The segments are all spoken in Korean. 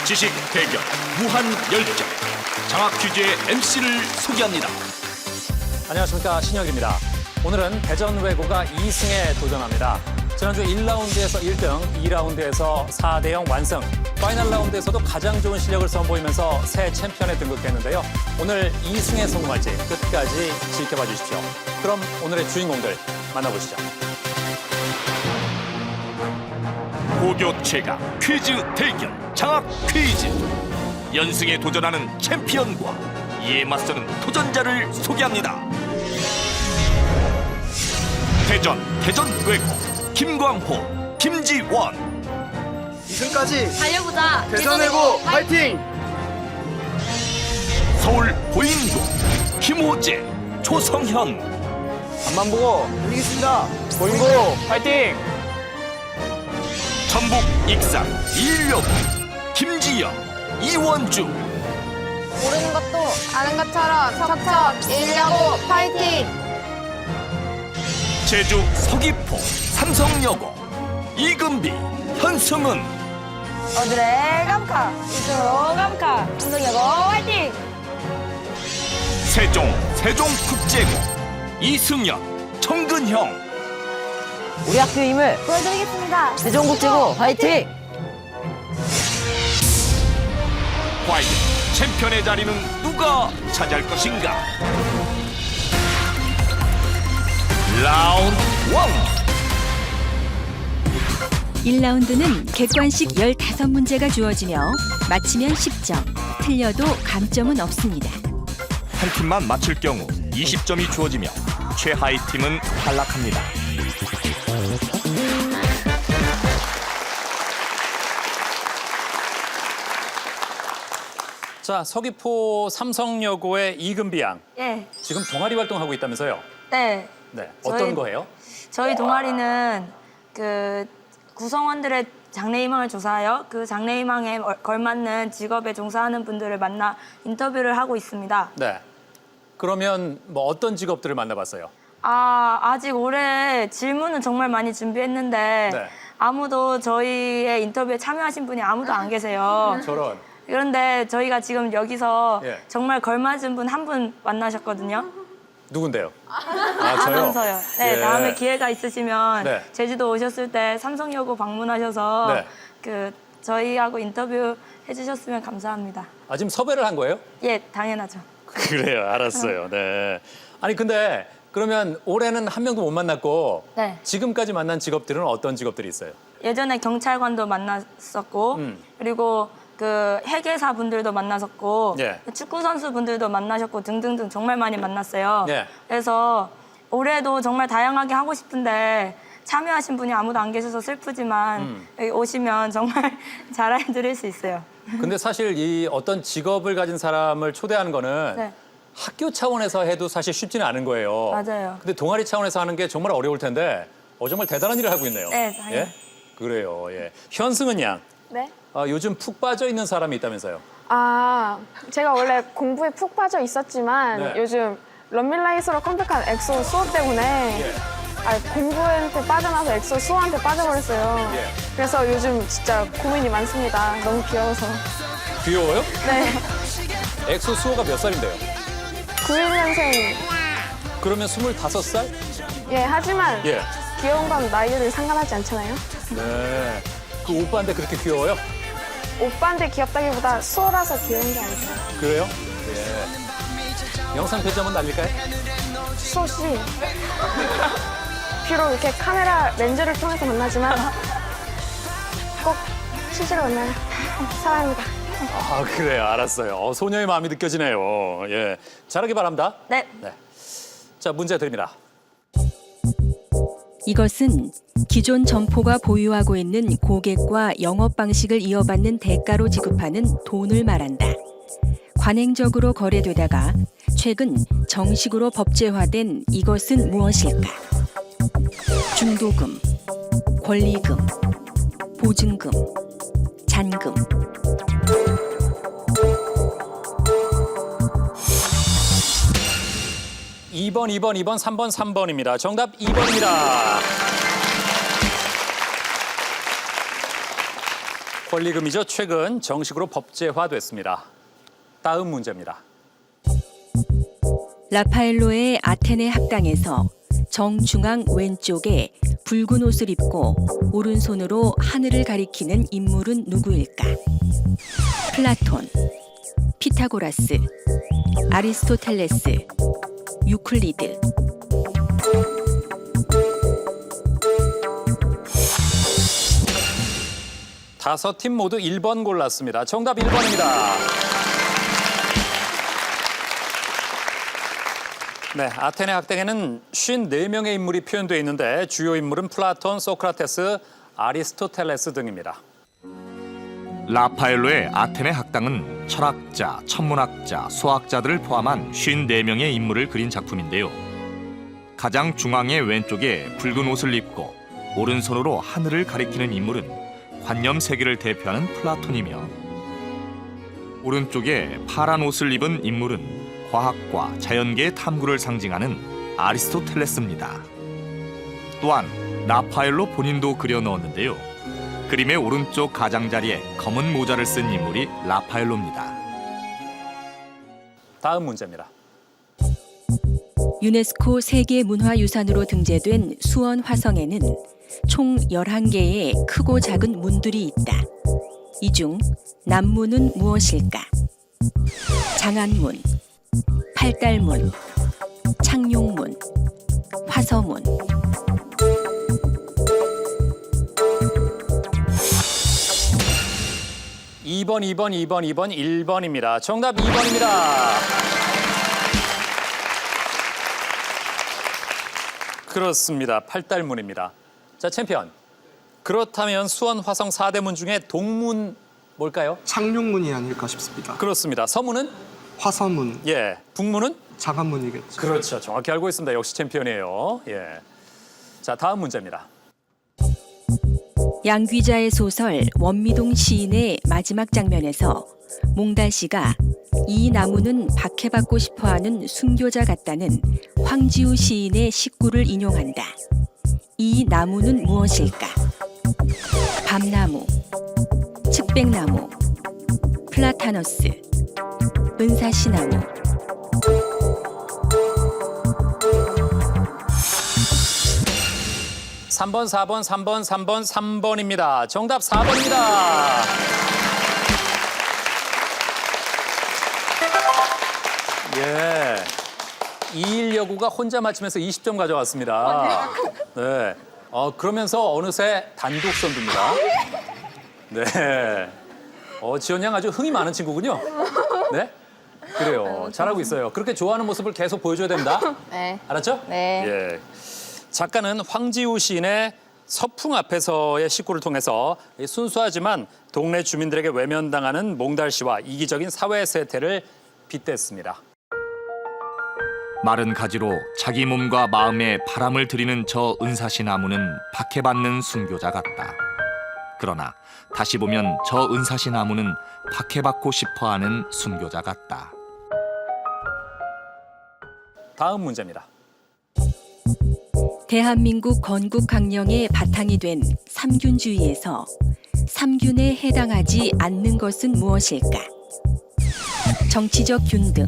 지식 대결 무한 열정 장학 퀴즈의 MC를 소개합니다. 안녕하십니까, 신혁입니다. 오늘은 대전외고가 2승에 도전합니다. 지난주 1라운드에서 1등, 2라운드에서 4대0 완승, 파이널 라운드에서도 가장 좋은 실력을 선보이면서 새 챔피언에 등극했는데요. 오늘 2승에 성공할지 끝까지 지켜봐 주십시오. 그럼 오늘의 주인공들 만나보시죠. 고교 최강 퀴즈 대결 장학 퀴즈. 연승에 도전하는 챔피언과 이에 맞서는 도전자를 소개합니다. 대전외고 김광호, 김지원. 2승까지 달려보자. 대전외고 파이팅! 서울 보인고 김호재, 조성현. 앞만 보고 달리겠습니다. 보인고 파이팅! 전북 익산 이일여고 김지영, 이원주. 모르는 것도 아는 것처럼 척척 1려고 파이팅! 제주 서귀포 삼성여고 이금비, 현승은. 어드레 감카, 이쪽으로 감카, 삼성여고 파이팅! 세종국제고 이승현, 정근형. 우리 학교의 힘을 보여드리겠습니다. 세종국제고 화이팅! 과연 챔피언의 자리는 누가 차지할 것인가? 라운드 1. 1라운드는 객관식 15문제가 주어지며 맞히면 10점, 틀려도 감점은 없습니다. 한 팀만 맞힐 경우 20점이 주어지며 최하위 팀은 탈락합니다. 자, 서귀포 삼성여고의 이금비 양. 예, 지금 동아리 활동하고 있다면서요? 네. 네, 어떤 저희- 거예요? 저희 동아리는 구성원들의 장래희망을 조사하여 그 장래희망에 걸맞는 직업에 종사하는 분들을 만나 인터뷰를 하고 있습니다. 네. 그러면 뭐 어떤 직업들을 만나봤어요? 아직 올해 질문은 정말 많이 준비했는데 네. 아무도 저희의 인터뷰에 참여하신 분이 아무도 안 계세요. 저런. 그런데 저희가 지금 여기서 예. 정말 걸맞은 분 한 분 만나셨거든요. 누군데요? 저요? 하면서요. 네, 예. 다음에 기회가 있으시면 네. 제주도 오셨을 때 삼성여고 방문하셔서 네. 저희하고 인터뷰 해주셨으면 감사합니다. 지금 섭외를 한 거예요? 예, 당연하죠. 그래요, 알았어요. 네. 아니 근데 그러면 올해는 한 명도 못 만났고 네. 지금까지 만난 직업들은 어떤 직업들이 있어요? 예전에 경찰관도 만났었고 그리고 회계사 분들도 만나셨고 예. 축구 선수 분들도 만나셨고 등등등 정말 많이 만났어요. 예. 그래서 올해도 정말 다양하게 하고 싶은데 참여하신 분이 아무도 안 계셔서 슬프지만 여기 오시면 정말 잘 알려드릴 수 있어요. 근데 사실 이 어떤 직업을 가진 사람을 초대하는 거는 네. 학교 차원에서 해도 사실 쉽지는 않은 거예요. 맞아요. 근데 동아리 차원에서 하는 게 정말 어려울 텐데 정말 대단한 일을 하고 있네요. 네, 당연히. 예? 그래요. 예. 현승은 양. 네? 요즘 푹 빠져 있는 사람이 있다면서요? 제가 원래 공부에 푹 빠져 있었지만 네. 요즘 런밀라이트로 컴백한 엑소 수호 때문에 예. 공부한테 빠져나서 엑소 수호한테 빠져버렸어요. 예. 그래서 요즘 진짜 고민이 많습니다. 너무 귀여워서. 귀여워요? 네. 엑소 수호가 몇 살인데요? 91년생. 그러면 25살? 예, 하지만 예. 귀여운 건 나이를 상관하지 않잖아요. 네. 그 오빠한테 그렇게 귀여워요? 오빠한테 귀엽다기보다 수호라서 귀여운 게 아닐까요? 그래요? 예. 영상 편지 한번 날릴까요? 수호 씨. 비록 이렇게 카메라 렌즈를 통해서 만나지만 꼭 실제로 만나요. 사랑합니다. 그래요. 알았어요. 소녀의 마음이 느껴지네요. 예. 잘하기 바랍니다. 네. 네. 자, 문제 드립니다. 이것은 기존 점포가 보유하고 있는 고객과 영업 방식을 이어받는 대가로 지급하는 돈을 말한다. 관행적으로 거래되다가 최근 정식으로 법제화된 이것은 무엇일까? 중도금, 권리금, 보증금, 잔금. 이 2번, 3번, 3번입니다. 정답 2번입니다. 권리금이죠. 최근 정식으로 법제화됐습니다. 다음 문제입니다. 라파엘로의 아테네 학당에서 정중앙 왼쪽에 붉은 옷을 입고 오른손으로 하늘을 가리키는 인물은 누구일까? 플라톤, 피타고라스, 아리스토텔레스, 유클리드. 다섯 팀 모두 1번 골랐습니다. 정답 1번입니다. 네, 아테네 학당에는 54명의 인물이 표현되어 있는데 주요 인물은 플라톤, 소크라테스, 아리스토텔레스 등입니다. 라파엘로의 아테네 학당은 철학자, 천문학자, 수학자들을 포함한 54명의 인물을 그린 작품인데요. 가장 중앙의 왼쪽에 붉은 옷을 입고 오른손으로 하늘을 가리키는 인물은 관념 세계를 대표하는 플라톤이며, 오른쪽에 파란 옷을 입은 인물은 과학과 자연계의 탐구를 상징하는 아리스토텔레스입니다. 또한 라파엘로 본인도 그려 넣었는데요. 그림의 오른쪽 가장자리에 검은 모자를 쓴 인물이 라파엘로입니다. 다음 문제입니다. 유네스코 세계문화유산으로 등재된 수원 화성에는 총 11개의 크고 작은 문들이 있다. 이 중 남문은 무엇일까? 장안문, 팔달문, 창룡문, 화서문. (2번) 1번입니다. 정답 2번입니다. 그렇습니다. 팔달문입니다. 자, 챔피언. 그렇다면 수원 화성 4대문 중에 동문 뭘까요? 창룡문이 아닐까 싶습니다. 그렇습니다. 서문은? 화서문, 예. 북문은? 장안문이겠죠. 그렇죠. 정확히 알고 있습니다. 역시 챔피언이에요. 예. 자, 다음 문제입니다. 양귀자의 소설 원미동 시인의 마지막 장면에서 몽달 씨가 이 나무는 박해받고 싶어하는 순교자 같다는 황지우 시인의 식구를 인용한다. 이 나무는 무엇일까? 밤나무, 측백나무, 플라타너스, 은사시나무. (3번) (4번) (3번) (3번) (3번입니다) 정답 4번입니다. 예. 이일여구가 혼자 맞히면서 20점 가져왔습니다. 네. 그러면서 어느새 단독 선두입니다. 네. 지연 양 아주 흥이 많은 친구군요. 네? 그래요. 잘하고 있어요. 그렇게 좋아하는 모습을 계속 보여줘야 됩니다. 네. 알았죠? 네. 예. 작가는 황지우 시인의 서풍 앞에서의 식구를 통해서 순수하지만 동네 주민들에게 외면당하는 몽달 씨와 이기적인 사회 세태를 빗댔습니다. 마른 가지로 자기 몸과 마음에 바람을 들이는 저 은사시 나무는 박해받는 순교자 같다. 그러나 다시 보면 저 은사시 나무는 박해받고 싶어하는 순교자 같다. 다음 문제입니다. 대한민국 건국 강령의 바탕이 된 삼균주의에서 삼균에 해당하지 않는 것은 무엇일까? 정치적 균등,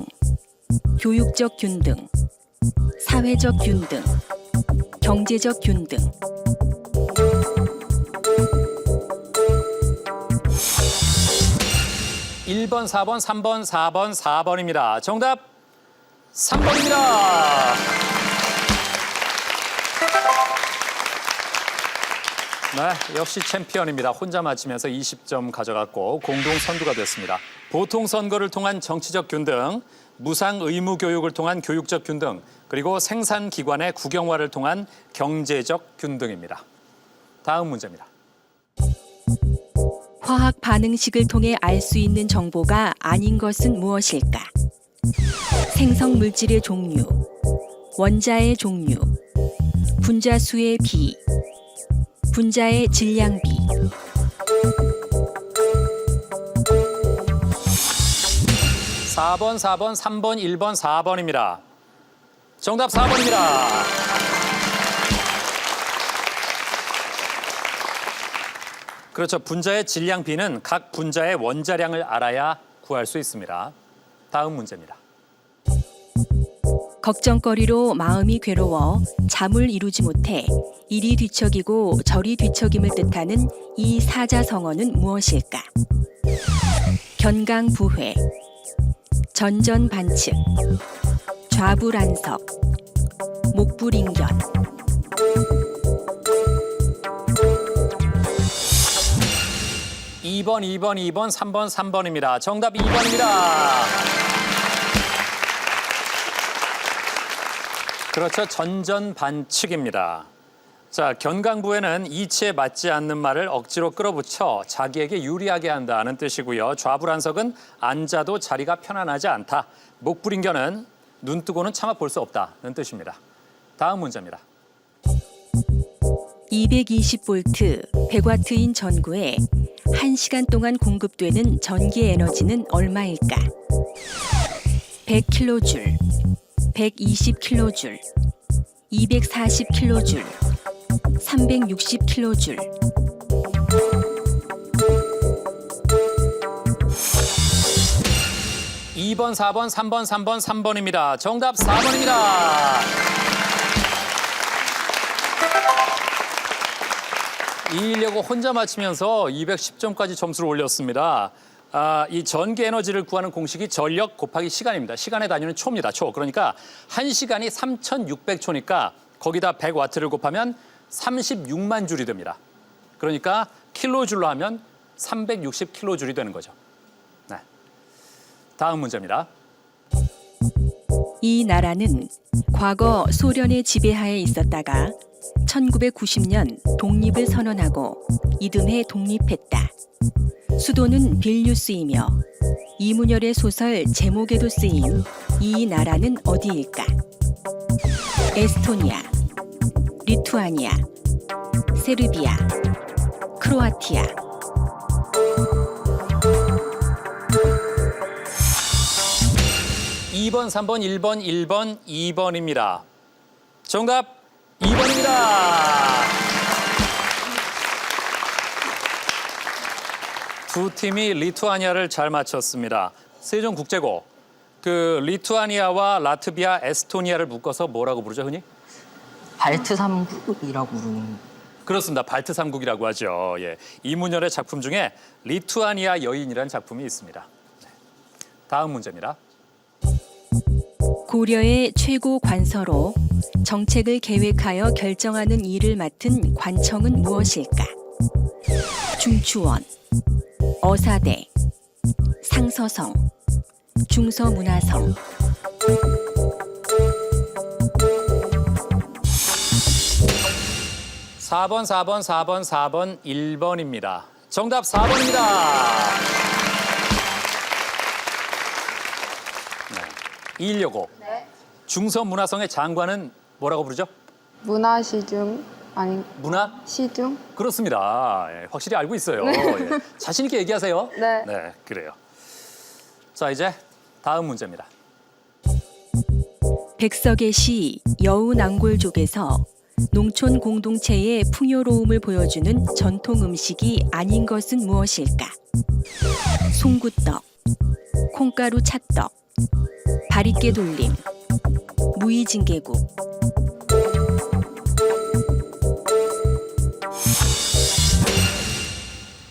교육적 균등, 사회적 균등, 경제적 균등. (1번) (4번) (3번) (4번) (4번입니다) 정답 3번입니다. 네, 역시 챔피언입니다. 혼자 맞히면서 20점 가져갔고 공동 선두가 됐습니다. 보통 선거를 통한 정치적 균등, 무상 의무 교육을 통한 교육적 균등, 그리고 생산 기관의 국영화를 통한 경제적 균등입니다. 다음 문제입니다. 화학 반응식을 통해 알 수 있는 정보가 아닌 것은 무엇일까? 생성 물질의 종류, 원자의 종류, 분자수의 비, 분자의 질량비. (4번) (4번) (3번) (1번) (4번입니다) 정답 4번입니다. 그렇죠. 분자의 질량 B는 각 분자의 원자량을 알아야 구할 수 있습니다. 다음 문제입니다. 걱정거리로 마음이 괴로워 잠을 이루지 못해 이리 뒤척이고 저리 뒤척임을 뜻하는 이 사자성어는 무엇일까? 견강부회, 전전반측, 좌불안석, 목불인견. (2번) 3번 3번입니다. 정답 2번입니다. 그렇죠. 전전반측입니다. 자, 견강부회는 이치에 맞지 않는 말을 억지로 끌어붙여 자기에게 유리하게 한다는 뜻이고요. 좌불안석은 앉아도 자리가 편안하지 않다. 목불인견은 눈 뜨고는 차마 볼 수 없다는 뜻입니다. 다음 문제입니다. 220V 100W인 전구에 1시간 동안 공급되는 전기 에너지는 얼마일까? 100kJ, 120kJ, 240kJ, 360kJ. (2번) 4번 3번 3번 3번입니다. 정답 4번입니다. 이기려고 혼자 맞히면서 210점까지 점수를 올렸습니다. 이 전기 에너지를 구하는 공식이 전력 곱하기 시간입니다. 시간의 단위는 초입니다. 초. 그러니까 1시간이 3,600초니까 거기다 100W를 곱하면 36만 줄이 됩니다. 그러니까 킬로줄로 하면 360킬로줄이 되는 거죠. 네. 다음 문제입니다. 이 나라는 과거 소련의 지배하에 있었다가 1990년 독립을 선언하고 이듬해 독립했다. 수도는 빌뉴스이며 이문열의 소설 제목에도 쓰인 이 나라는 어디일까? 에스토니아, 리투아니아, 세르비아, 크로아티아. (2번) 3번 1번 2번입니다. 정답 2번입니다. 두 팀이 리투아니아를 잘 맞췄습니다. 세종국제고 그 리투아니아와 라트비아, 에스토니아를 묶어서 뭐라고 부르죠, 흔히? 발트 3국이라고 부르는. 그렇습니다. 발트 삼국이라고 하죠. 예. 이문열의 작품 중에 리투아니아 여인이라는 작품이 있습니다. 다음 문제입니다. 고려의 최고 관서로 정책을 계획하여 결정하는 일을 맡은 관청은 무엇일까? 중추원, 어사대, 상서성, 중서문화성. (4번) 1번입니다. 정답 4번입니다. 네. 이일여고. 네. 중서문화성의 장관은 뭐라고 부르죠? 문화시중 아니 문화? 시중? 그렇습니다. 예, 확실히 알고 있어요. 예. 자신 있게 얘기하세요. 네. 네, 그래요. 자, 이제 다음 문제입니다. 백석의 시 여우낭골족에서 농촌 공동체의 풍요로움을 보여주는 전통 음식이 아닌 것은 무엇일까? 송구떡, 콩가루 찰떡, 바리깨 돌림, 무의징계국.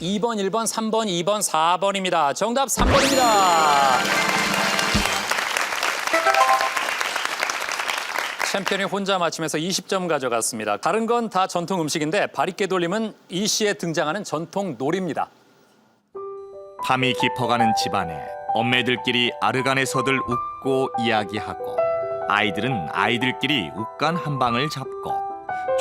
(2번) 1번 3번 2번 4번입니다. 정답 3번입니다. 챔피언이 혼자 맞히면서 20점 가져갔습니다. 다른 건 다 전통 음식인데 바리깨 돌림은 이 시에 등장하는 전통 놀이입니다. 밤이 깊어가는 집안에 엄매들끼리 아르간에서들 웃고 이야기하고 아이들은 아이들끼리 웃간 한 방을 잡고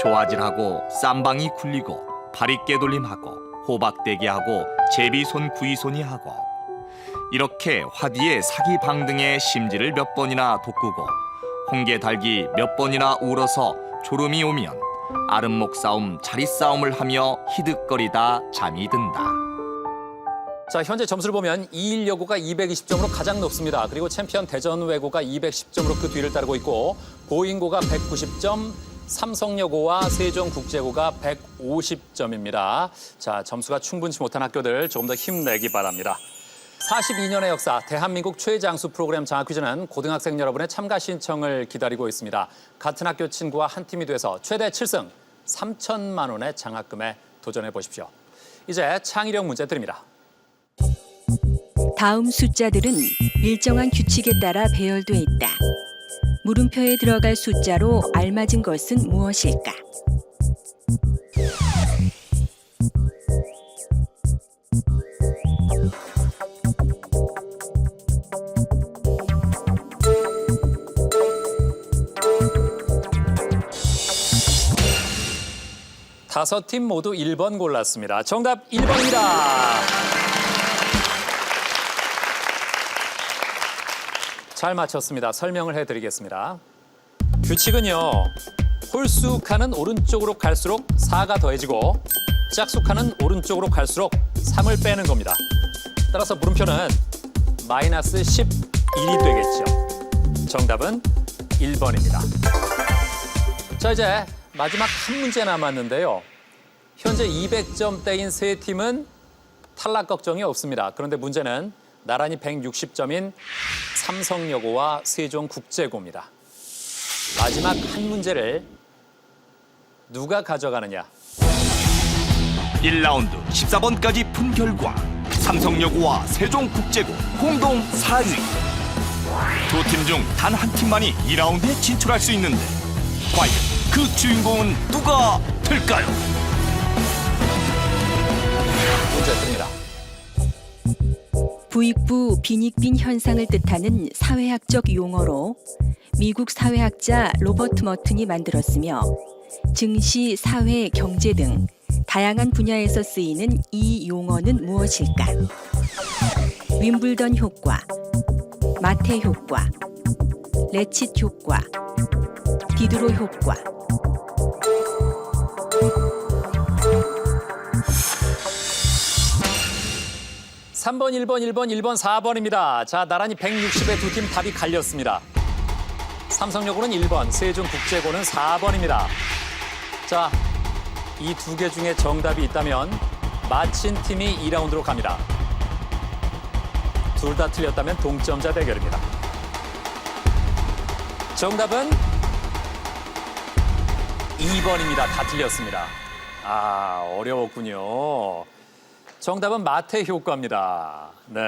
조아질하고 쌈방이 굴리고 바리깨 돌림하고 호박대기하고 제비손 구이손이 하고 이렇게 화뒤에 사기방등의 심지를 몇 번이나 돋구고 홍게달기 몇 번이나 울어서 졸음이 오면 아름목 싸움 자리싸움을 하며 히득거리다 잠이 든다. 자, 현재 점수를 보면 이일여고가 220점으로 가장 높습니다. 그리고 챔피언 대전외고가 210점으로 그 뒤를 따르고 있고 고인고가 190점, 삼성여고와 세종국제고가 150점입니다. 자, 점수가 충분치 못한 학교들 조금 더 힘내기 바랍니다. 42년의 역사 대한민국 최장수 프로그램 장학퀴즈는 고등학생 여러분의 참가 신청을 기다리고 있습니다. 같은 학교 친구와 한 팀이 돼서 최대 7승 3천만 원의 장학금에 도전해 보십시오. 이제 창의력 문제 드립니다. 다음 숫자들은 일정한 규칙에 따라 배열돼 있다. 물음표에 들어갈 숫자로 알맞은 것은 무엇일까? 다섯 팀 모두 1번 골랐습니다. 정답 1번입니다. 잘 맞췄습니다. 설명을 해드리겠습니다. 규칙은요. 홀수 칸은 오른쪽으로 갈수록 4가 더해지고 짝수 칸은 오른쪽으로 갈수록 3을 빼는 겁니다. 따라서 물음표는 마이너스 11이 되겠죠. 정답은 1번입니다. 자, 이제 마지막 한 문제 남았는데요. 현재 200점대인 세 팀은 탈락 걱정이 없습니다. 그런데 문제는 나란히 160점인 삼성여고와 세종국제고입니다. 마지막 한 문제를 누가 가져가느냐? 1라운드 14번까지 푼 결과 삼성여고와 세종국제고 공동 4위. 두 팀 중 단 한 팀만이 2라운드에 진출할 수 있는데 과연 그 주인공은 누가 될까요? 문제 드립니다. 부익부 빈익빈 현상을 뜻하는 사회학적 용어로 미국 사회학자 로버트 머튼이 만들었으며 증시, 사회, 경제 등 다양한 분야에서 쓰이는 이 용어는 무엇일까? 윈블던 효과, 마테 효과, 레칫 효과, 디드로 효과. 삼 번 1번, 1번, 1번, 4번입니다. 자, 나란히 160의 두 팀 답이 갈렸습니다. 삼성여고는 1번, 세종국제고는 4번입니다. 자, 이 두 개 중에 정답이 있다면 맞힌 팀이 2라운드로 갑니다. 둘 다 틀렸다면 동점자 대결입니다. 정답은 2번입니다. 다 틀렸습니다. 아, 어려웠군요. 정답은 마태 효과입니다. 네.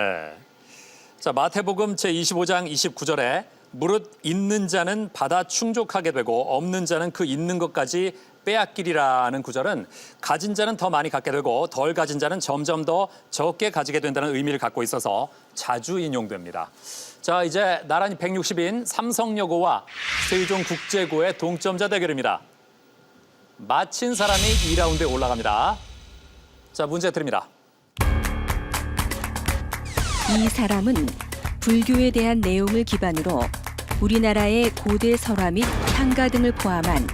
자, 마태복음 제25장 29절에 무릇 있는 자는 받아 충족하게 되고 없는 자는 그 있는 것까지 빼앗기리라는 구절은 가진 자는 더 많이 갖게 되고 덜 가진 자는 점점 더 적게 가지게 된다는 의미를 갖고 있어서 자주 인용됩니다. 자, 이제 나란히 160인 삼성여고와 세종국제고의 동점자 대결입니다. 맞힌 사람이 2라운드에 올라갑니다. 자, 문제 드립니다. 이 사람은 불교에 대한 내용을 기반으로 우리나라의 고대 설화 및 향가 등을 포함한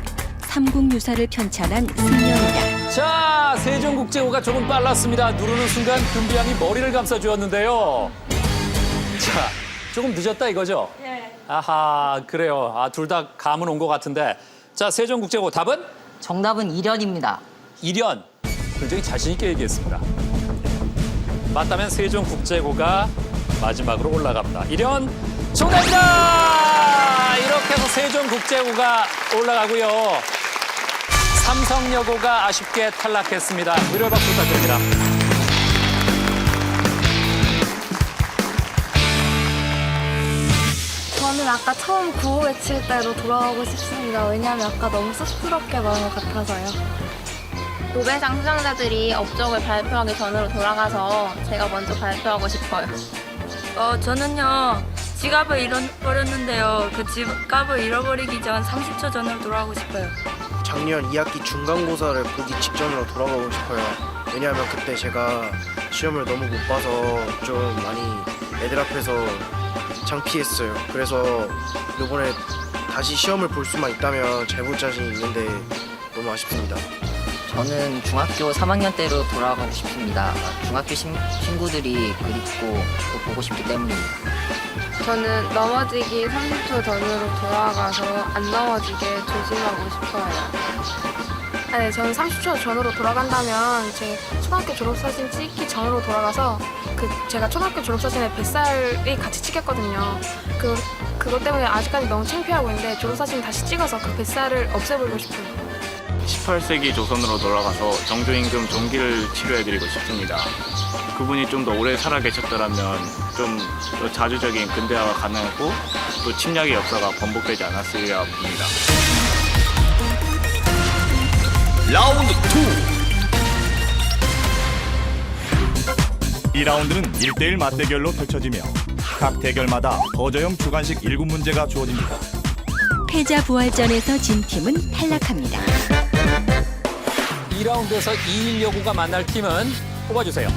삼국유사를 편찬한 승려이다. 자, 세종국제고가 조금 빨랐습니다. 누르는 순간 금비양이 머리를 감싸주었는데요. 자, 조금 늦었다 이거죠? 네. 아하, 그래요. 아, 둘 다 감은 온 것 같은데. 자, 세종국제고 답은? 정답은 일연입니다. 일연. 굉장히 자신 있게 얘기했습니다. 맞다면 세종국제고가 마지막으로 올라갑니다. 일연 정답입니다. 이렇게 해서 세종국제고가 올라가고요. 삼성여고가 아쉽게 탈락했습니다. 의료 박수 부탁드립니다. 저는 아까 처음 구호 외칠 때로 돌아가고 싶습니다. 왜냐하면 아까 너무 쑥스럽게 나온 것 같아서요. 노벨상 수상자들이 업적을 발표하기 전으로 돌아가서 제가 먼저 발표하고 싶어요. 저는요 지갑을 잃어버렸는데요. 그 지갑을 잃어버리기 전 30초 전으로 돌아가고 싶어요. 작년 2학기 중간고사를 보기 직전으로 돌아가고 싶어요. 왜냐하면 그때 제가 시험을 너무 못 봐서 좀 많이 애들 앞에서 창피했어요. 그래서 이번에 다시 시험을 볼 수만 있다면 잘 볼 자신이 있는데 너무 아쉽습니다. 저는 중학교 3학년 때로 돌아가고 싶습니다. 중학교 친구들이 그립고 또 보고 싶기 때문입니다. 저는 넘어지기 30초 전으로 돌아가서 안 넘어지게 조심하고 싶어요. 네, 저는 30초 전으로 돌아간다면 제 초등학교 졸업사진 찍기 전으로 돌아가서 제가 초등학교 졸업사진에 뱃살이 같이 찍혔거든요. 그것 때문에 아직까지 너무 창피하고 있는데 졸업사진 다시 찍어서 그 뱃살을 없애보고 싶어요. 18세기 조선으로 돌아가서 정조임금 종기를 치료해드리고 싶습니다. 그분이 좀 더 오래 살아 계셨더라면 좀 더 자주적인 근대화가 가능했고 또 침략의 역사가 번복되지 않았으리라 봅니다. 라운드 2. 2라운드는 1대1 맞대결로 펼쳐지며 각 대결마다 버저형 주관식 1군 문제가 주어집니다. 패자 부활전에서 진 팀은 탈락합니다. 2라운드에서 219가 만날 팀은 뽑아주세요.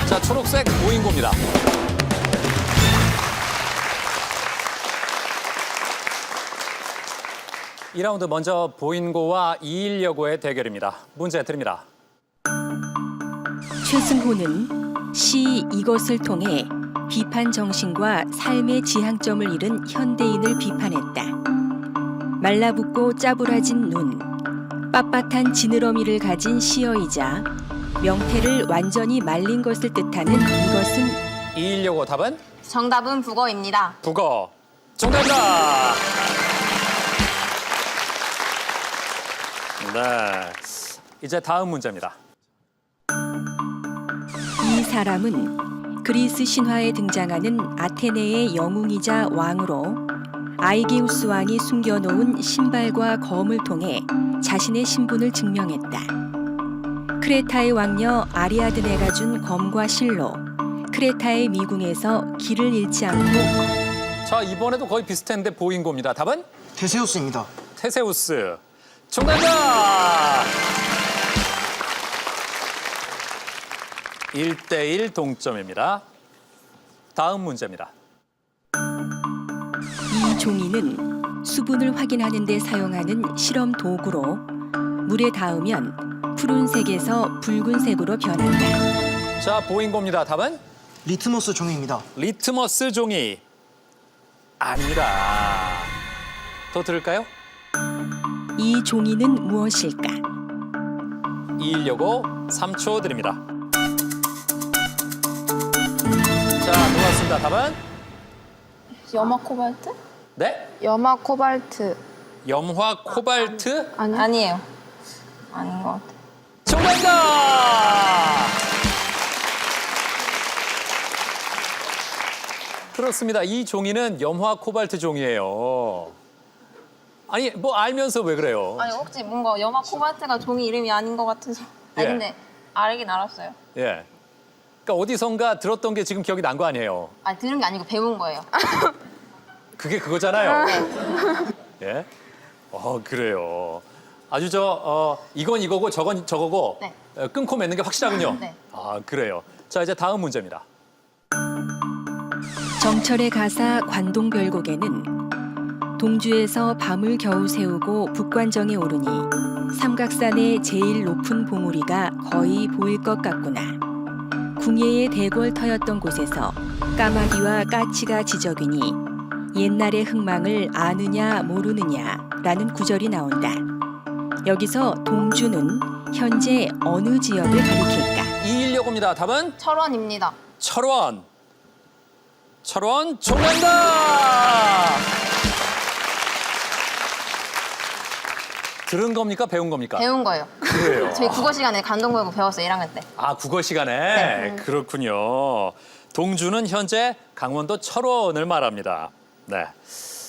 자, 초록색 보인고입니다. 이 라운드 먼저 보인고와 219의 대결입니다. 문제 드립니다. 최승호는 시 이것을 통해 비판 정신과 삶의 지향점을 잃은 현대인을 비판했다. 말라붙고 짜부라진 눈, 빳빳한 지느러미를 가진 시어이자 명태를 완전히 말린 것을 뜻하는 이것은 219 답은? 정답은 북어입니다. 북어. 정답입니다. 네. 이제 다음 문제입니다. 이 사람은 그리스 신화에 등장하는 아테네의 영웅이자 왕으로 아이게우스 왕이 숨겨놓은 신발과 검을 통해 자신의 신분을 증명했다. 크레타의 왕녀 아리아드네가 준 검과 실로 크레타의 미궁에서 길을 잃지 않고 자, 이번에도 거의 비슷했는데 보인고입니다. 답은? 테세우스입니다. 테세우스. 정답입니다. 1대1 동점입니다. 다음 문제입니다. 이 종이는 수분을 확인하는 데 사용하는 실험 도구로 물에 닿으면 푸른색에서 붉은색으로 변한다. 자, 보인고입니다. 답은? 리트머스 종이입니다. 리트머스 종이. 아닙니다. 더 들을까요? 이 종이는 무엇일까? 219 3초 드립니다. 자, 놀랐습니다. 답은? 염화 코발트? 네? 염화 코발트. 염화 코발트? 아니에요. 아닌 것 같아요. 정답입니다! 그렇습니다. 이 종이는 염화 코발트 종이에요. 아니, 뭐 알면서 왜 그래요? 아니 혹시 뭔가 염화 코발트가 종이 이름이 아닌 것 같아서. 아니 예. 근데 알긴 알았어요. 예. 그러니까 어디선가 들었던 게 지금 기억이 난 거 아니에요? 아니 들은 게 아니고 배운 거예요. 그게 그거잖아요. 예? 그래요. 아주 이건 이거고 저건 저거고 네. 끊고 맺는 게 확실하군요. 네. 아, 그래요. 자, 이제 다음 문제입니다. 정철의 가사 관동별곡에는 동주에서 밤을 겨우 새우고 북관정에 오르니 삼각산의 제일 높은 봉우리가 거의 보일 것 같구나. 궁예의 대궐터였던 곳에서 까마귀와 까치가 지저귀니 옛날의 흥망을 아느냐 모르느냐라는 구절이 나온다. 여기서 동주는 현재 어느 지역을 가리킬까? 219입니다. 답은? 철원입니다. 철원. 철원 정답입니다. 들은 겁니까? 배운 겁니까? 배운 거예요. 그래요. 저희 국어 시간에 관동별곡 배웠어요. 1학년 때. 아, 국어 시간에? 그렇군요. 동주는 현재 강원도 철원을 말합니다. 네.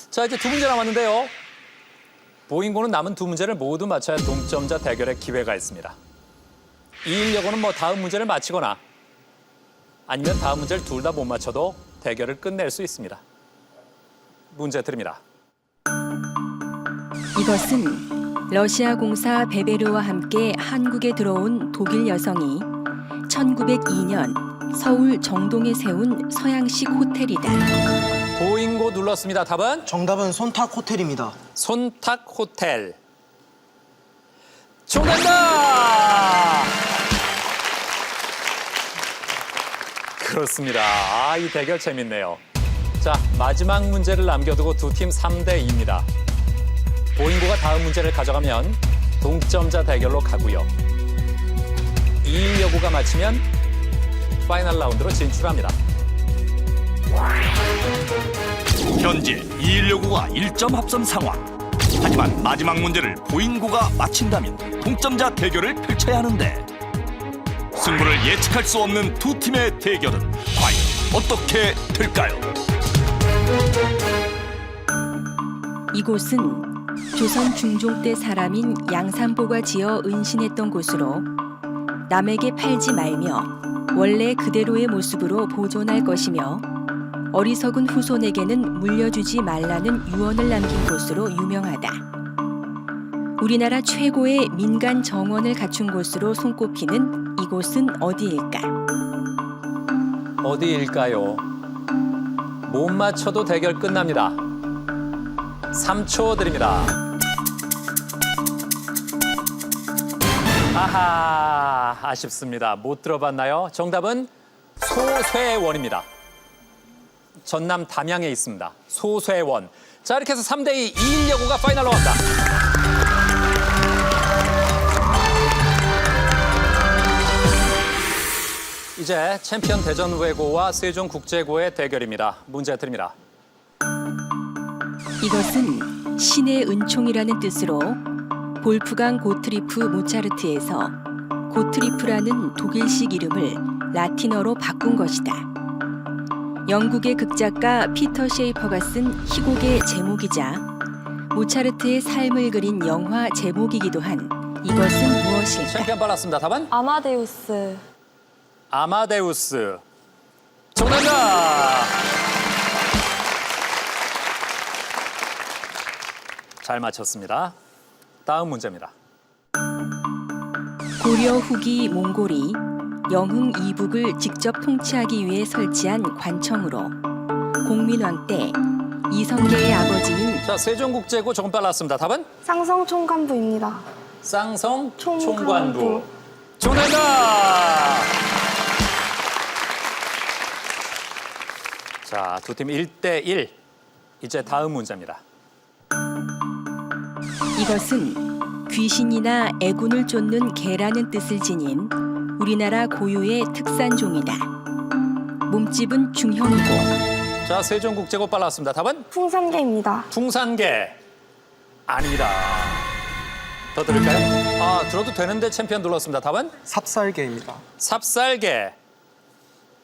자, 이제 두 문제 남았는데요. 보인고는 남은 두 문제를 모두 맞춰야 동점자 대결의 기회가 있습니다. 219는 뭐 다음 문제를 맞히거나 아니면 다음 문제를 둘 다 못 맞춰도 대결을 끝낼 수 있습니다. 문제 드립니다. 이것은 러시아 공사 베베르와 함께 한국에 들어온 독일 여성이 1902년 서울 정동에 세운 서양식 호텔이다. 보인고 눌렀습니다. 답은? 정답은 손탁 호텔입니다. 손탁 호텔. 정답입니다! 좋습니다. 이 대결 재밌네요. 자, 마지막 문제를 남겨두고 두 팀 3대2입니다. 보인고가 다음 문제를 가져가면 동점자 대결로 가고요. 219가 맞히면 파이널 라운드로 진출합니다. 현재 2169가 1점 앞선 상황. 하지만 마지막 문제를 보인고가 맞힌다면 동점자 대결을 펼쳐야 하는데 승부를 예측할 수 없는 두 팀의 대결은 과연 어떻게 될까요? 이곳은 조선 중종 때 사람인 양산보가 지어 은신했던 곳으로 남에게 팔지 말며 원래 그대로의 모습으로 보존할 것이며 어리석은 후손에게는 물려주지 말라는 유언을 남긴 곳으로 유명하다. 우리나라 최고의 민간 정원을 갖춘 곳으로 손꼽히는 이곳은 어디일까? 어디일까요? 못 맞춰도 대결 끝납니다. 3초 드립니다. 아하, 아쉽습니다. 못 들어봤나요? 정답은 소쇠원입니다. 전남 담양에 있습니다. 소쇠원. 자, 이렇게 해서 3대2 219가 파이널로 갑니다. 이제 챔피언 대전외고와 세종국제고의 대결입니다. 문제 드립니다. 이것은 신의 은총이라는 뜻으로 볼프강 고트리프 모차르트에서 고트리프라는 독일식 이름을 라틴어로 바꾼 것이다. 영국의 극작가 피터 셰이퍼가 쓴 희곡의 제목이자 모차르트의 삶을 그린 영화 제목이기도 한 이것은 무엇일까? 챔피언 빨랐습니다. 답은? 아마데우스. 아마데우스. 정답입니다. 잘 맞췄습니다. 다음 문제입니다. 고려 후기 몽골이 영흥 이북을 직접 통치하기 위해 설치한 관청으로 공민왕 때 이성계의 아버지인 자, 세종국제고 조금 빨랐습니다. 답은? 쌍성 총관부입니다. 쌍성 총관부. 총관부. 정답입니다. 자, 두 팀 1대1. 이제 다음 문제입니다. 이것은 귀신이나 애군을 쫓는 개라는 뜻을 지닌 우리나라 고유의 특산종이다. 몸집은 중형이고 자, 세종국제고 빨랐습니다. 답은? 풍산개입니다. 풍산개. 아닙니다. 더 들을까요? 들어도 되는데 챔피언 눌렀습니다. 답은? 삽살개입니다. 삽살개.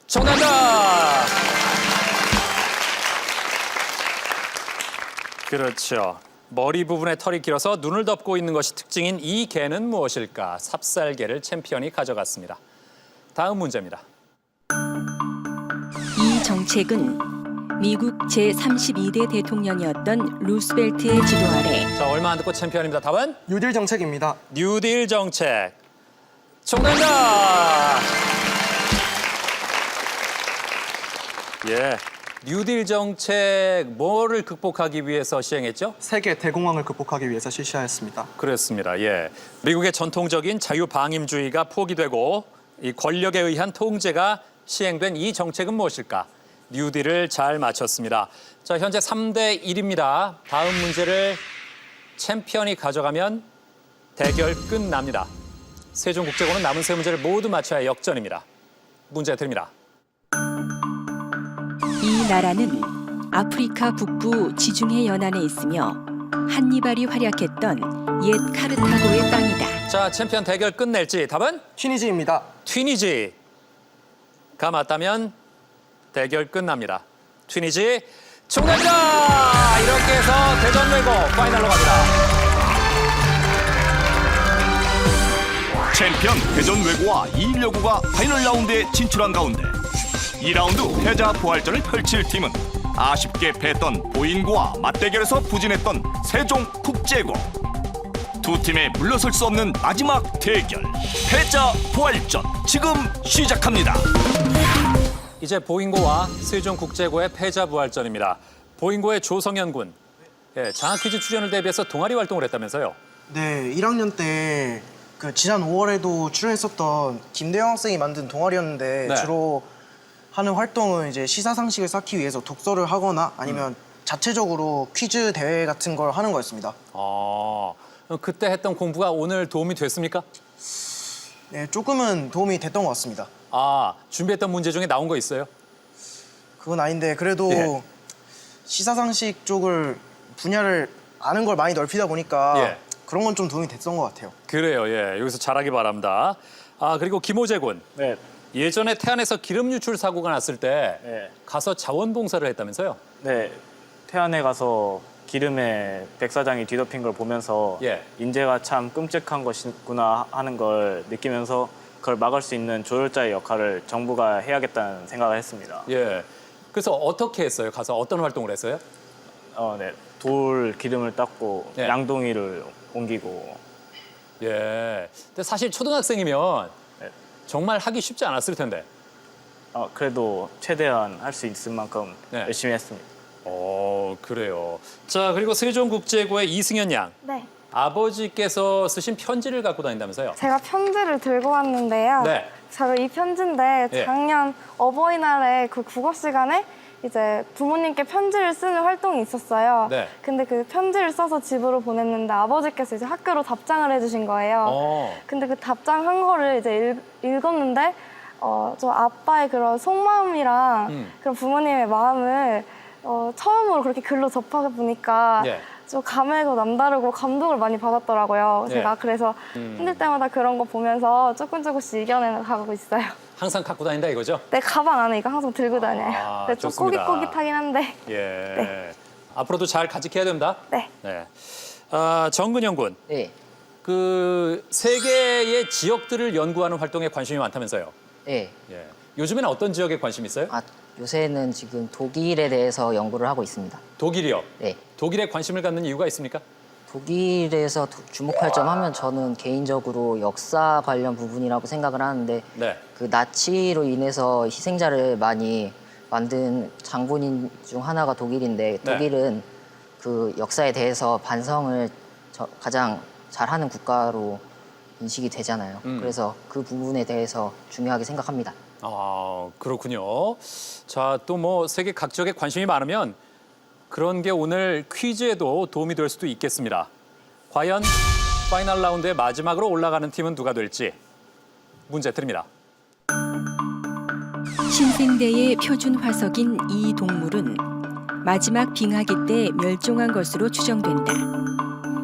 정답입니다. 그렇죠. 머리 부분에 털이 길어서 눈을 덮고 있는 것이 특징인 이 개는 무엇일까? 삽살개를 챔피언이 가져갔습니다. 다음 문제입니다. 이 정책은 미국 제32대 대통령이었던 루스벨트의 지도 아래 자, 얼마 안 듣고 챔피언입니다. 답은? 뉴딜 정책입니다. 뉴딜 정책. 정답입니다. 예. 뉴딜 정책 뭐를 극복하기 위해서 시행했죠? 세계 대공황을 극복하기 위해서 실시하였습니다. 그렇습니다. 예. 미국의 전통적인 자유방임주의가 포기되고 이 권력에 의한 통제가 시행된 이 정책은 무엇일까? 뉴딜을 잘 맞췄습니다. 자, 현재 3대1입니다. 다음 문제를 챔피언이 가져가면 대결 끝납니다. 세종국제고는 남은 세 문제를 모두 맞춰야 역전입니다. 문제 드립니다. 이 나라는 아프리카 북부 지중해 연안에 있으며 한니발이 활약했던 옛 카르타고의 땅이다. 자, 챔피언 대결 끝낼지 답은? 튀니지입니다. 튀니지가 맞다면 대결 끝납니다. 튀니지 정답입니다. 이렇게 해서 대전외고 파이널로 갑니다. 챔피언 대전외고와 219가 파이널 라운드에 진출한 가운데 2라운드 패자 부활전을 펼칠 팀은 아쉽게 패했던 보인고와 맞대결에서 부진했던 세종국제고. 두 팀의 물러설 수 없는 마지막 대결 패자 부활전 지금 시작합니다. 이제 보인고와 세종국제고의 패자 부활전입니다. 보인고의 조성현 군. 예, 장학 퀴즈 출연을 대비해서 동아리 활동을 했다면서요? 네, 1학년 때 그 지난 5월에도 출연했었던 김대영 학생이 만든 동아리였는데 네. 주로 하는 활동은 이제 시사상식을 쌓기 위해서 독서를 하거나 아니면 자체적으로 퀴즈 대회 같은 걸 하는 거였습니다. 그때 했던 공부가 오늘 도움이 됐습니까? 네, 조금은 도움이 됐던 것 같습니다. 준비했던 문제 중에 나온 거 있어요? 그건 아닌데 그래도 예. 시사상식 쪽을 분야를 아는 걸 많이 넓히다 보니까 예. 그런 건 좀 도움이 됐던 것 같아요. 그래요. 예. 여기서 잘하기 바랍니다. 그리고 김호재 군. 네. 예전에 태안에서 기름 유출 사고가 났을 때 네. 가서 자원봉사를 했다면서요? 네. 태안에 가서 기름에 백사장이 뒤덮인 걸 보면서 예. 인재가 참 끔찍한 것이구나 하는 걸 느끼면서 그걸 막을 수 있는 조율자의 역할을 정부가 해야겠다는 생각을 했습니다. 예. 그래서 어떻게 했어요? 가서 어떤 활동을 했어요? 네. 돌 기름을 닦고 예. 양동이를 옮기고. 예. 근데 사실 초등학생이면 네. 정말 하기 쉽지 않았을 텐데. 그래도 최대한 할 수 있을 만큼 네. 열심히 했습니다. 그래요. 자, 그리고 세종국제고의 이승현 양. 네. 아버지께서 쓰신 편지를 갖고 다닌다면서요? 제가 편지를 들고 왔는데요. 네. 제가 이 편지인데 예. 작년 어버이날에 그 국어 시간에 이제 부모님께 편지를 쓰는 활동이 있었어요. 네. 근데 그 편지를 써서 집으로 보냈는데 아버지께서 이제 학교로 답장을 해주신 거예요. 근데 그 답장한 거를 이제 읽었는데 저 아빠의 그런 속마음이랑 그런 부모님의 마음을 처음으로 그렇게 글로 접하게 보니까 예. 좀 감회가 남다르고 감동을 많이 받았더라고요. 예. 제가 그래서 힘들 때마다 그런 거 보면서 조금씩 이겨내 가고 있어요. 항상 갖고 다닌다 이거죠? 내 가방 안에 이거 항상 들고 다녀요. 근데 좀 좋습니다. 꼬깃꼬깃하긴 한데. 예. 네. 앞으로도 잘 간직해야 됩니다. 네. 네. 정근영 군. 네. 그 세계의 지역들을 연구하는 활동에 관심이 많다면서요? 네. 예. 요즘에는 어떤 지역에 관심 있어요? 요새는 지금 독일에 대해서 연구를 하고 있습니다. 독일이요? 네. 독일에 관심을 갖는 이유가 있습니까? 독일에서 주목할 점 하면 저는 개인적으로 역사 관련 부분이라고 생각을 하는데 네. 그 나치로 인해서 희생자를 많이 만든 장본인 중 하나가 독일인데 네. 독일은 그 역사에 대해서 반성을 가장 잘하는 국가로 인식이 되잖아요. 그래서 그 부분에 대해서 중요하게 생각합니다. 그렇군요. 자, 또 뭐 세계 각 지역에 관심이 많으면 그런 게 오늘 퀴즈에도 도움이 될 수도 있겠습니다. 과연 파이널 라운드의 마지막으로 올라가는 팀은 누가 될지 문제 드립니다. 신생대의 표준 화석인 이 동물은 마지막 빙하기 때 멸종한 것으로 추정된다.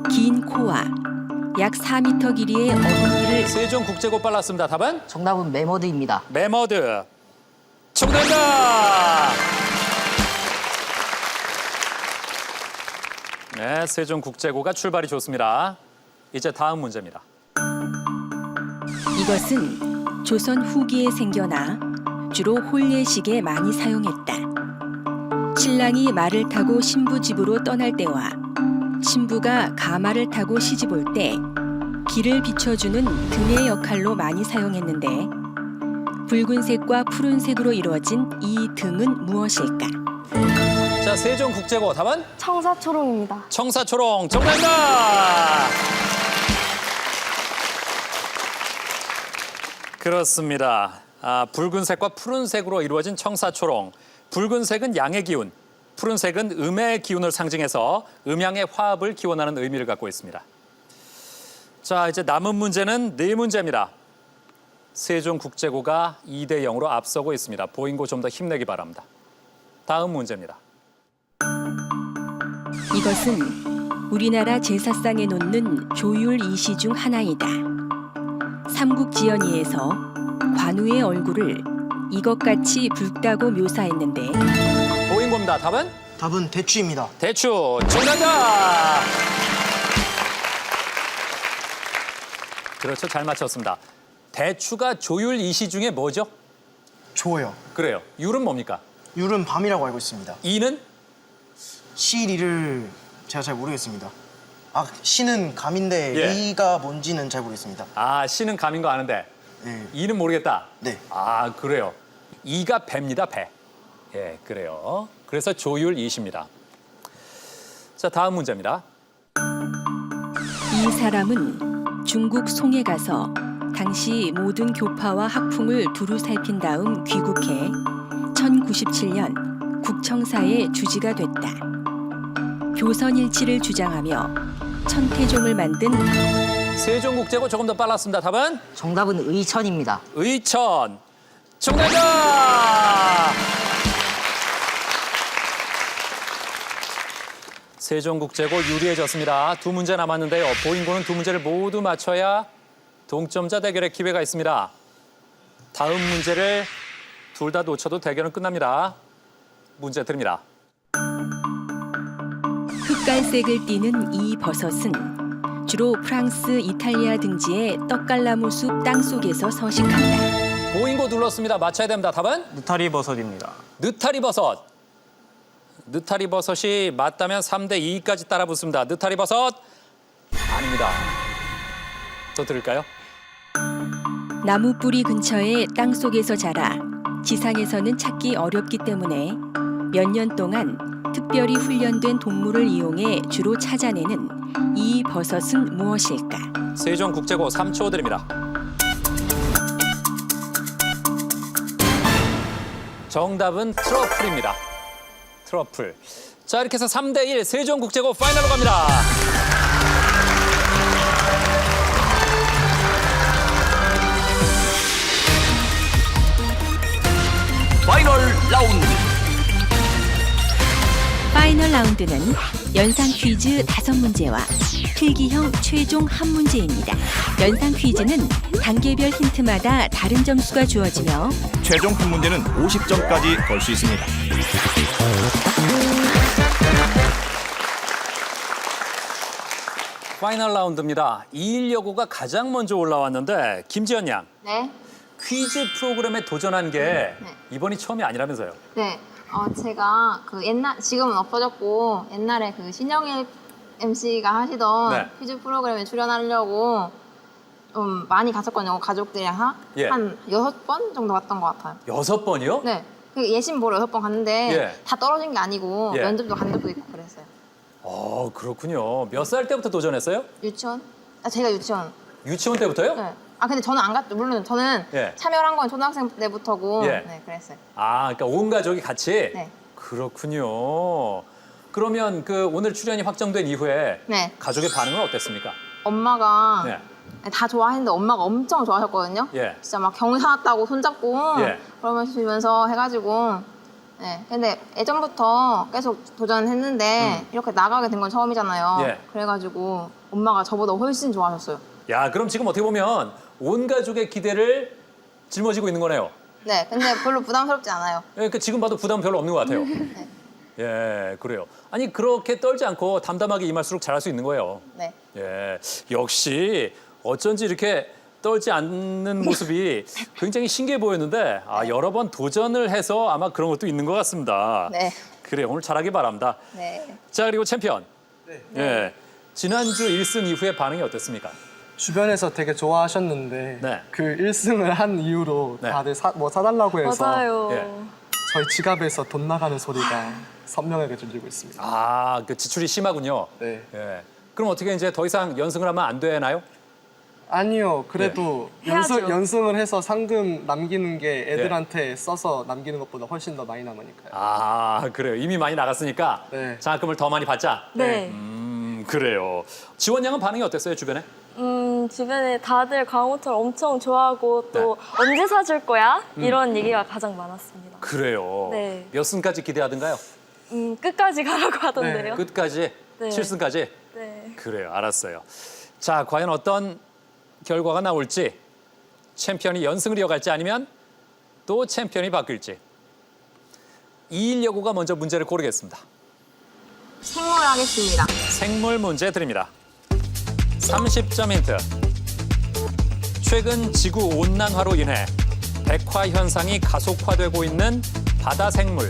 긴 코와 약 4m 길이의 어금니를 세종국제고 빨랐습니다. 답은? 정답은 매머드입니다. 매머드. 정답입니다. 네, 세종국제고가 출발이 좋습니다. 이제 다음 문제입니다. 이것은 조선 후기에 생겨나 주로 혼례식에 많이 사용했다. 신랑이 말을 타고 신부 집으로 떠날 때와 신부가 가마를 타고 시집 올 때 길을 비춰주는 등의 역할로 많이 사용했는데 붉은색과 푸른색으로 이루어진 이 등은 무엇일까? 자, 세종국제고 답은? 청사초롱입니다. 청사초롱. 정답입니다. 그렇습니다. 붉은색과 푸른색으로 이루어진 청사초롱. 붉은색은 양의 기운, 푸른색은 음의 기운을 상징해서 음양의 화합을 기원하는 의미를 갖고 있습니다. 자, 이제 남은 문제는 4문제입니다. 세종국제고가 2대 0으로 앞서고 있습니다. 보인고 좀 더 힘내기 바랍니다. 다음 문제입니다. 이것은 우리나라 제사상에 놓는 조율 이시 중 하나이다. 삼국지연의에서 관우의 얼굴을 이것같이 붉다고 묘사했는데 보인고입니다. 답은? 답은 대추입니다. 대추. 정답입니다. 그렇죠. 잘 맞췄습니다. 대추가 조율 이시 중에 뭐죠? 조요. 그래요. 율은 뭡니까? 율은 밤이라고 알고 있습니다. 이는? 시리를 제가 잘 모르겠습니다. 시는 감인데 예. 이가 뭔지는 잘 모르겠습니다. 시는 감인 거 아는데 네. 이는 모르겠다. 네. 그래요. 이가 배입니다. 배. 예, 그래요. 그래서 조율 이시입니다. 자, 다음 문제입니다. 이 사람은 중국 송에 가서 당시 모든 교파와 학풍을 두루 살핀 다음 귀국해 2097년 국청사의 주지가 됐다. 교선일치를 주장하며 천태종을 만든 세종국제고 조금 더 빨랐습니다. 답은 정답은 의천입니다. 의천. 정답이다. 세종국제고 유리해졌습니다. 두 문제 남았는데요. 보인고는 두 문제를 모두 맞춰야 동점자 대결의 기회가 있습니다. 다음 문제를 둘 다 놓쳐도 대결은 끝납니다. 문제 드립니다. 흑갈색을 띠는 이 버섯은 주로 프랑스, 이탈리아 등지의 떡갈나무 숲 땅속에서 서식한다. 보인고 눌렀습니다. 맞춰야 됩니다. 답은? 느타리 버섯입니다. 느타리 버섯. 느타리 버섯이 맞다면 3대 2까지 따라 붙습니다. 느타리 버섯 아닙니다. 더 들을까요? 나무 뿌리 근처의 땅속에서 자라 지상에서는 찾기 어렵기 때문에 몇 년 동안 특별히 훈련된 동물을 이용해 주로 찾아내는 이 버섯은 무엇일까? 세종국제고 3초 드립니다. 정답은 트러플입니다. 트러플. 자, 이렇게 해서 3대 1 세종국제고 파이널로 갑니다. 파이널 라운드. 파이널 라운드는 연상 퀴즈 5문제와 필기형 최종 1문제입니다. 연상 퀴즈는 단계별 힌트마다 다른 점수가 주어지며 최종 한 문제는 50점까지 걸 수 있습니다. 파이널 라운드입니다. 219가 가장 먼저 올라왔는데 김지연 양. 네. 퀴즈 프로그램에 도전한 게 이번이 처음이 아니라면서요. 네. 제가 그 지금은 없어졌고 옛날에 그 신영일 MC가 하시던 네. 퀴즈 프로그램에 출연하려고 좀 많이 갔었거든요. 가족들이랑 예. 한 6번 정도 갔던 것 같아요. 6번이요? 네. 그 예심 보러 6번 갔는데 예. 다 떨어진 게 아니고 예. 면접도 간 적도 있고 그랬어요. 그렇군요. 몇 살 때부터 도전했어요? 유치원? 제가 유치원. 유치원 때부터요? 네. 근데 저는 안 갔죠. 물론 저는 예. 참여를 한 건 초등학생 때부터고 예. 네, 그랬어요. 그러니까 온 가족이 같이? 네. 그렇군요. 그러면 그 오늘 출연이 확정된 이후에 네. 가족의 반응은 어땠습니까? 엄마가 네. 다 좋아했는데 엄마가 엄청 좋아하셨거든요. 예. 진짜 막 경사 왔다고 손잡고 예. 그러면서 해가지고 네. 근데 예전부터 계속 도전했는데 이렇게 나가게 된 건 처음이잖아요. 예. 그래가지고 엄마가 저보다 훨씬 좋아하셨어요. 야, 그럼 지금 어떻게 보면 온 가족의 기대를 짊어지고 있는 거네요. 네. 근데 별로 부담스럽지 않아요. 그러니까 지금 봐도 부담 별로 없는 것 같아요. 네. 예, 그래요. 아니, 그렇게 떨지 않고 담담하게 임할수록 잘할 수 있는 거예요. 네. 예, 역시 어쩐지 이렇게 떨지 않는 모습이 굉장히 신기해 보였는데 여러 번 도전을 해서 아마 그런 것도 있는 것 같습니다. 네. 그래요, 오늘 잘하기 바랍니다. 네. 자, 그리고 챔피언. 네. 예, 지난주 1승 이후의 반응이 어땠습니까? 주변에서 되게 좋아하셨는데 네. 그 1승을 한 이후로 네. 다들 사달라고 해서 맞아요. 예. 저희 지갑에서 돈 나가는 소리가 선명하게 들리고 있습니다. 그 지출이 심하군요. 네. 예. 그럼 어떻게 이제 더 이상 연승을 하면 안 되나요? 아니요. 그래도 해야죠. 연승을 해서 상금 남기는 게 애들한테 써서 남기는 것보다 훨씬 더 많이 남으니까요. 그래요. 이미 많이 나갔으니까 네. 장학금을 더 많이 받자. 네. 그래요. 지원 양은 반응이 어땠어요, 주변에? 주변에 다들 강호철 엄청 좋아하고 또 언제 사줄 거야? 이런 얘기가 가장 많았습니다. 그래요. 네. 몇 승까지 기대하던가요? 끝까지 가라고 하던데요. 끝까지? 네. 7승까지? 네. 그래요. 알았어요. 자, 과연 어떤 결과가 나올지, 챔피언이 연승을 이어갈지 아니면 또 챔피언이 바뀔지. 219가 먼저 문제를 고르겠습니다. 생물 하겠습니다. 생물 문제 드립니다. 30점 힌트. 최근 지구 온난화로 인해 백화 현상이 가속화되고 있는 바다 생물.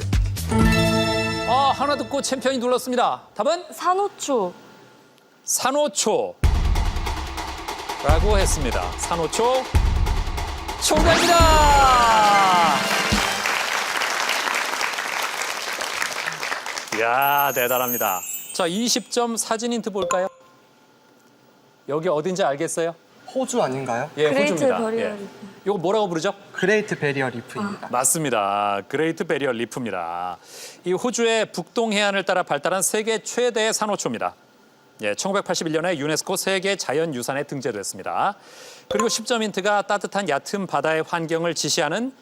하나 듣고 챔피언이 눌렀습니다. 답은? 산호초. 산호초. 라고 했습니다. 산호초. 정답입니다. 이야, 대단합니다. 자, 20점 사진 힌트 볼까요? 여기 어딘지 알겠어요? 호주 아닌가요? 예, 그레이트 호주입니다. 베리어 예. 리프. 이거 뭐라고 부르죠? 그레이트 베리어 리프입니다. 맞습니다. 그레이트 베리어 리프입니다. 이 호주의 북동 해안을 따라 발달한 세계 최대의 산호초입니다. 예, 1981년에 유네스코 세계 자연유산에 등재됐습니다. 그리고 10점 힌트가 따뜻한 얕은 바다의 환경을 지시하는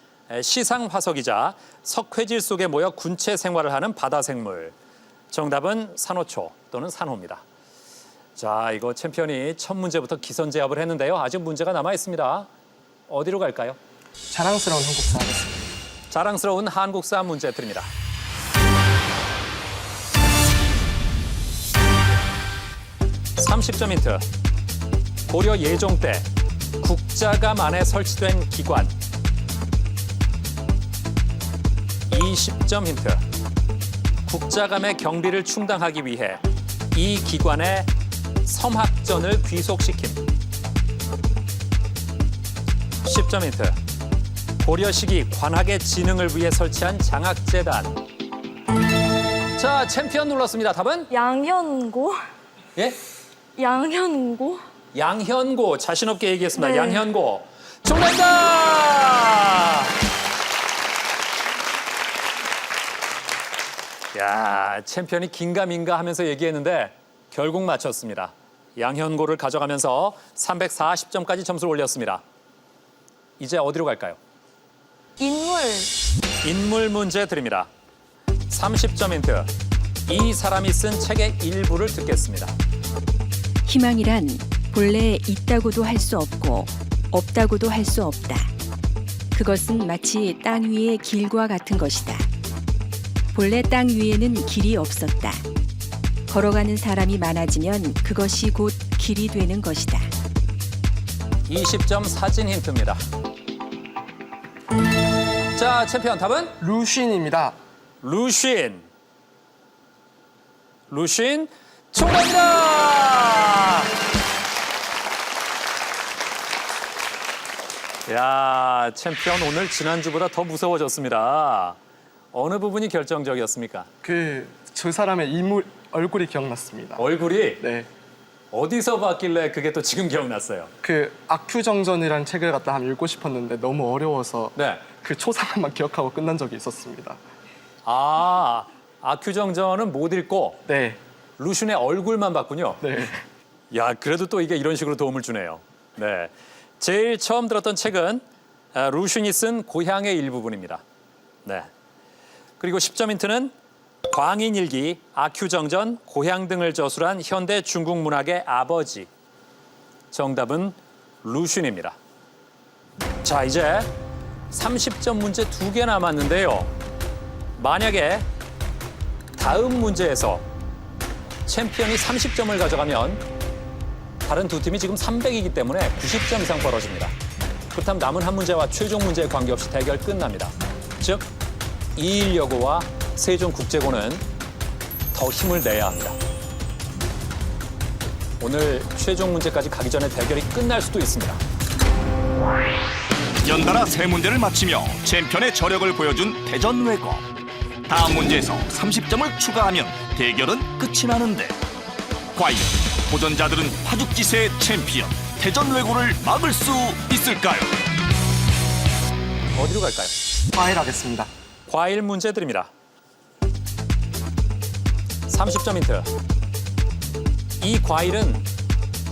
시상 화석이자 석회질 속에 모여 군체 생활을 하는 바다 생물. 정답은 산호초 또는 산호입니다. 자, 이거 챔피언이 첫 문제부터 기선제압을 했는데요. 아직 문제가 남아 있습니다. 어디로 갈까요? 자랑스러운 한국사 하겠습니다. 자랑스러운 한국사 문제 드립니다. (30점) 힌트. 고려 예종 때 국자감 안에 설치된 기관. 20점 힌트. 국자감의 경비를 충당하기 위해 이 기관에 섬학전을 귀속시킴. 10점 힌트. 고려 시기 관학의 진흥을 위해 설치한 장학재단. 자, 챔피언 눌렀습니다. 답은? 양현고? 예? 양현고? 양현고. 자신 없게 얘기했습니다. 네. 양현고. 정답입니다. 야, 챔피언이 긴가민가 하면서 얘기했는데 결국 맞췄습니다. 양현고를 가져가면서 340점까지 점수를 올렸습니다. 이제 어디로 갈까요? 인물 문제 드립니다. 30점 힌트. 이 사람이 쓴 책의 일부를 듣겠습니다. 희망이란 본래 있다고도 할 수 없고 없다고도 할 수 없다. 그것은 마치 땅 위의 길과 같은 것이다. 본래 땅 위에는 길이 없었다. 걸어가는 사람이 많아지면 그것이 곧 길이 되는 것이다. 20점 사진 힌트입니다. 자, 챔피언 답은? 루쉰입니다. 루쉰. 루쉰 정답입니다. 야, 챔피언 오늘 지난주보다 더 무서워졌습니다. 어느 부분이 결정적이었습니까? 저 사람의 얼굴이 기억났습니다. 얼굴이? 네. 어디서 봤길래 그게 또 지금 기억났어요? 아큐정전이라는 책을 갖다 한번 읽고 싶었는데 너무 어려워서 네. 그 초상화만 기억하고 끝난 적이 있었습니다. 아, 아큐정전은 못 읽고 네. 루쉰의 얼굴만 봤군요. 네. 야, 그래도 또 이게 이런 식으로 도움을 주네요. 네. 제일 처음 들었던 책은 루쉰이 쓴 고향의 일부분입니다. 네. 그리고 10점 힌트는 광인일기, 아큐정전, 고향 등을 저술한 현대 중국 문학의 아버지. 정답은 루쉰입니다. 자, 이제 30점 문제 2개 남았는데요. 만약에 다음 문제에서 챔피언이 30점을 가져가면 다른 두 팀이 지금 300이기 때문에 90점 이상 벌어집니다. 그렇다면 남은 한 문제와 최종 문제에 관계없이 대결 끝납니다. 즉, 이일여고와 세종국제고는 더 힘을 내야 합니다. 오늘 최종 문제까지 가기 전에 대결이 끝날 수도 있습니다. 연달아 세 문제를 맞히며 챔피언의 저력을 보여준 대전외고. 다음 문제에서 30점을 추가하면 대결은 끝이 나는데 과연 도전자들은 화죽지세의 챔피언 대전외고를 막을 수 있을까요? 어디로 갈까요? 과일 하겠습니다. 과일 문제 드립니다. 30점 힌트. 이 과일은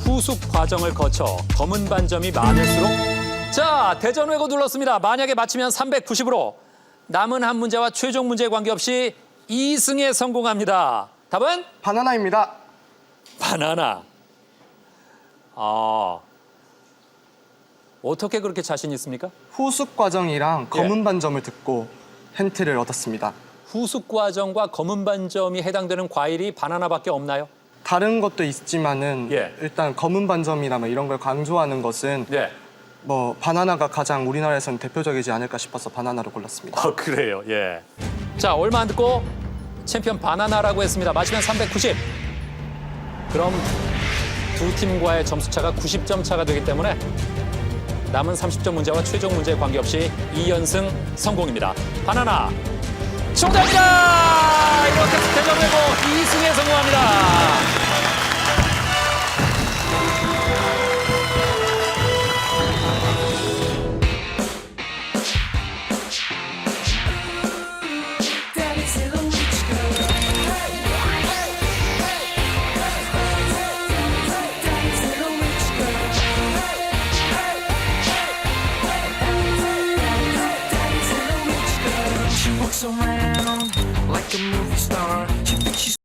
후숙 과정을 거쳐 검은 반점이 많을수록. 자, 대전외고 눌렀습니다. 만약에 맞히면 390으로 남은 한 문제와 최종 문제에 관계없이 2승에 성공합니다. 답은? 바나나입니다. 바나나. 어떻게 그렇게 자신 있습니까? 후숙 과정이랑 검은 반점을 듣고 힌트를 얻었습니다. 후숙 과정과 검은 반점이 해당되는 과일이 바나나밖에 없나요? 다른 것도 있지만은 일단 검은 반점이나 이런 걸 강조하는 것은 바나나가 가장 우리나라에서는 대표적이지 않을까 싶어서 바나나로 골랐습니다. 그래요. 예. 자, 얼마 안 듣고 챔피언 바나나라고 했습니다. 맞히면 390. 그럼 두 팀과의 점수차가 90점 차가 되기 때문에 남은 30점 문제와 최종 문제에 관계없이 2연승 성공입니다. 바나나 정답입니다. 이렇게 해서 대전외고 2승에 성공합니다. She walks around like a movie star. She thinks she's